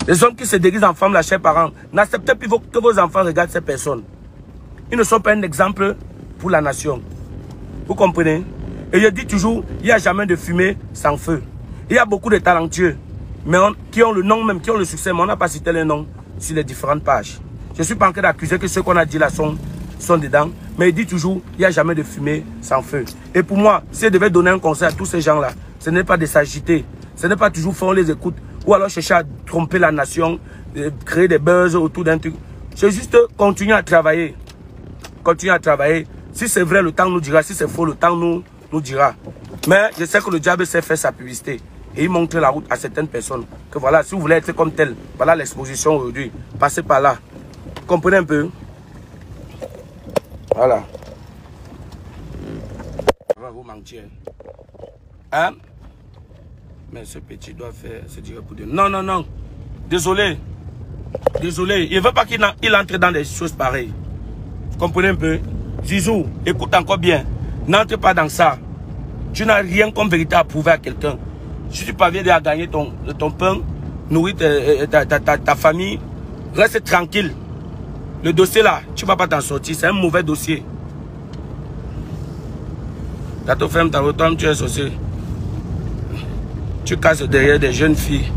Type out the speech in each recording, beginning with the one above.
Les hommes qui se déguisent en femmes, la chers parents, n'acceptez plus que vos enfants regardent ces personnes. Ils ne sont pas un exemple pour la nation. Vous comprenez? Et je dis toujours, il n'y a jamais de fumée sans feu. Il y a beaucoup de talentueux, mais qui ont le nom même, qui ont le succès, mais on n'a pas cité les noms sur les différentes pages. Je ne suis pas en train d'accuser que ceux qu'on a dit là sont dedans, mais il dit toujours, il n'y a jamais de fumée sans feu. Et pour moi, si je devais donner un conseil à tous ces gens-là, ce n'est pas de s'agiter, ce n'est pas toujours faire on les écoute, ou alors chercher à tromper la nation, créer des buzz autour d'un truc. C'est juste continuer à travailler. Continuer à travailler. Si c'est vrai, le temps nous dira. Si c'est faux, le temps nous dira. Mais je sais que le diable sait faire sa publicité. Et il montre la route à certaines personnes. Que voilà, si vous voulez être comme tel, voilà l'exposition aujourd'hui. Passez par là. Vous comprenez un peu? Voilà. On va vous mentir. Hein? Mais ce petit doit faire ce dire pour Dieu. Non, non, non. Désolé. Désolé. Il ne veut pas qu'il entre dans des choses pareilles. Vous comprenez un peu? Zizou, écoute encore bien. N'entre pas dans ça. Tu n'as rien comme vérité à prouver à quelqu'un. Si tu parviens à gagner ton pain, nourrir ta famille, reste tranquille. Le dossier là, tu ne vas pas t'en sortir. C'est un mauvais dossier. Quand tu fermes ta rotonde, tu es sorcier. Tu casses derrière des jeunes filles.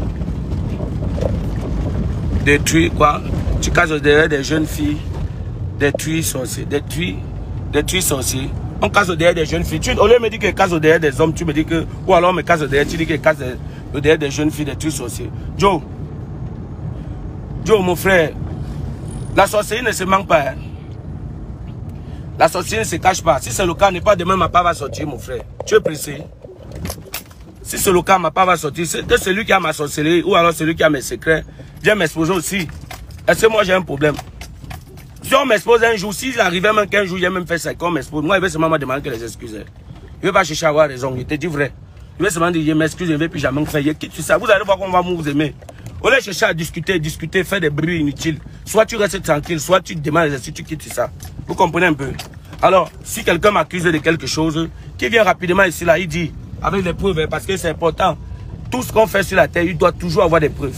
Détruis quoi? Tu casses derrière des jeunes filles. Détruis sorciers. Détruis sorciers. On casse derrière des jeunes filles. Au lieu de me dire que casse derrière des hommes, tu me dis que. Ou alors on me casse derrière, tu dis que casse derrière des jeunes filles, détruis sorciers. Joe, mon frère, la sorcellerie ne se manque pas. Hein? La sorcellerie ne se cache pas. Si c'est le cas, n'est pas demain ma part va sortir, mon frère. Tu es pressé. Si c'est le cas, ma part va sortir. C'est que celui qui a ma sorcellerie ou alors celui qui a mes secrets vient m'exposer aussi. Est-ce que moi j'ai un problème? Si on m'expose un jour, s'il arrivait même qu'un jour j'ai même fait ça, qu'on m'expose, moi il va seulement me demander que les excuses. Il ne veut pas chercher à avoir raison, il te dit vrai. Il va seulement dire je m'excuse, je ne vais plus jamais faire. Quitte ça, vous allez voir qu'on va vous aimer. On va chercher à discuter, faire des bruits inutiles. Soit tu restes tranquille, soit tu demandes les excuses, tu quittes ça. Vous comprenez un peu? Alors, si quelqu'un m'accuse de quelque chose, qui vient rapidement ici là, il dit, avec les preuves, parce que c'est important. Tout ce qu'on fait sur la terre, il doit toujours avoir des preuves.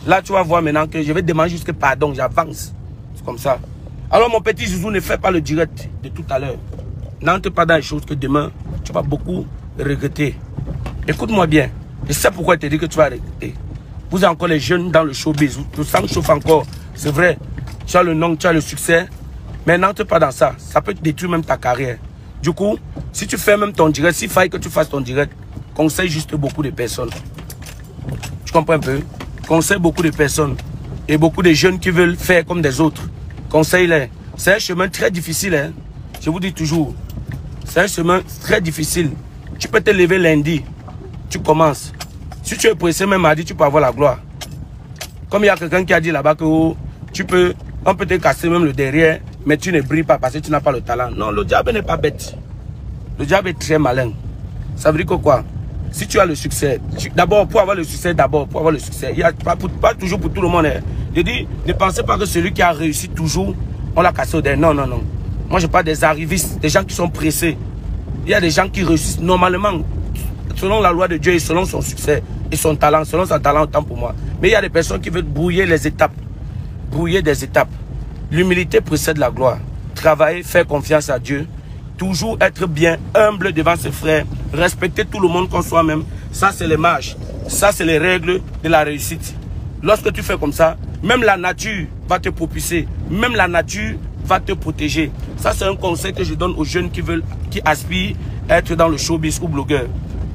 Là, tu vas voir maintenant que je vais demander juste pardon, j'avance. C'est comme ça. Alors, mon petit Zouzou, ne fais pas le direct de tout à l'heure. N'entre pas dans les choses que demain, tu vas beaucoup regretter. Écoute-moi bien. Je sais pourquoi je te dis que tu vas regretter. Vous êtes encore les jeunes dans le showbiz. Le sang chauffe encore. C'est vrai. Tu as le nom, tu as le succès. Mais n'entre pas dans ça. Ça peut te détruire même ta carrière. Du coup, si tu fais même ton direct, s'il faille que tu fasses ton direct, conseille juste beaucoup de personnes. Tu comprends un peu? Conseille beaucoup de personnes. Et beaucoup de jeunes qui veulent faire comme des autres. Conseille-les. C'est un chemin très difficile. Hein? Je vous dis toujours. C'est un chemin très difficile. Tu peux te lever lundi. Tu commences. Si tu es pressé même mardi, tu peux avoir la gloire. Comme il y a quelqu'un qui a dit là-bas que oh, on peut te casser même le derrière, mais tu ne brilles pas parce que tu n'as pas le talent. Non, le diable n'est pas bête. Le diable est très malin. Ça veut dire que quoi? Si tu as le succès, d'abord pour avoir le succès, il n'y a pas toujours pour tout le monde. Hein. Je dis, ne pensez pas que celui qui a réussi toujours, on l'a cassé au derrière. Non, non, non. Moi, je parle des arrivistes, des gens qui sont pressés. Il y a des gens qui réussissent normalement, selon la loi de Dieu et selon son succès et son talent, selon son talent autant pour moi. Mais il y a des personnes qui veulent brouiller les étapes, brouiller des étapes. L'humilité précède la gloire. Travailler, faire confiance à Dieu, toujours être bien humble devant ses frères, respecter tout le monde comme soi-même. Ça, c'est les marges. Ça, c'est les règles de la réussite. Lorsque tu fais comme ça, même la nature va te propulser. Même la nature va te protéger. Ça, c'est un conseil que je donne aux jeunes qui aspirent à être dans le showbiz ou blogueur.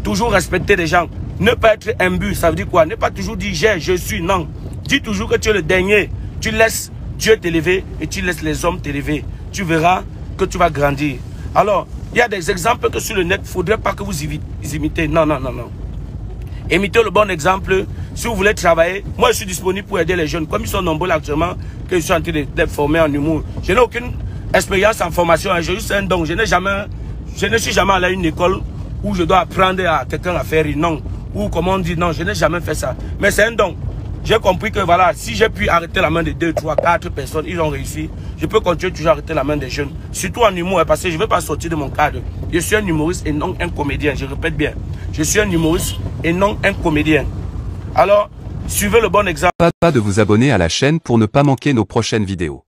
Toujours respecter les gens. Ne pas être imbu, ça veut dire quoi? Ne pas toujours dire je suis, non. Dis toujours que tu es le dernier. Tu laisses Dieu t'élever et tu laisses les hommes t'élever. Tu verras que tu vas grandir. Alors, il y a des exemples que sur le net, il ne faudrait pas que vous imitez. Non, non, non, non. Imitez le bon exemple. Si vous voulez travailler, moi je suis disponible pour aider les jeunes. Comme ils sont nombreux actuellement, que je suis en train de les former en humour. Je n'ai aucune expérience en formation. J'ai juste un don. Je ne suis jamais allé à une école où je dois apprendre à quelqu'un à faire non. Ou comment on dit non, je n'ai jamais fait ça. Mais c'est un don. J'ai compris que voilà, si j'ai pu arrêter la main de 2, 3, 4 personnes, ils ont réussi. Je peux continuer toujours à arrêter la main des jeunes. Surtout en humour, parce que je ne vais pas sortir de mon cadre. Je suis un humoriste et non un comédien. Je répète bien. Je suis un humoriste et non un comédien. Alors, Suivez le bon exemple. Pas de vous abonner à la chaîne pour ne pas manquer nos prochaines vidéos.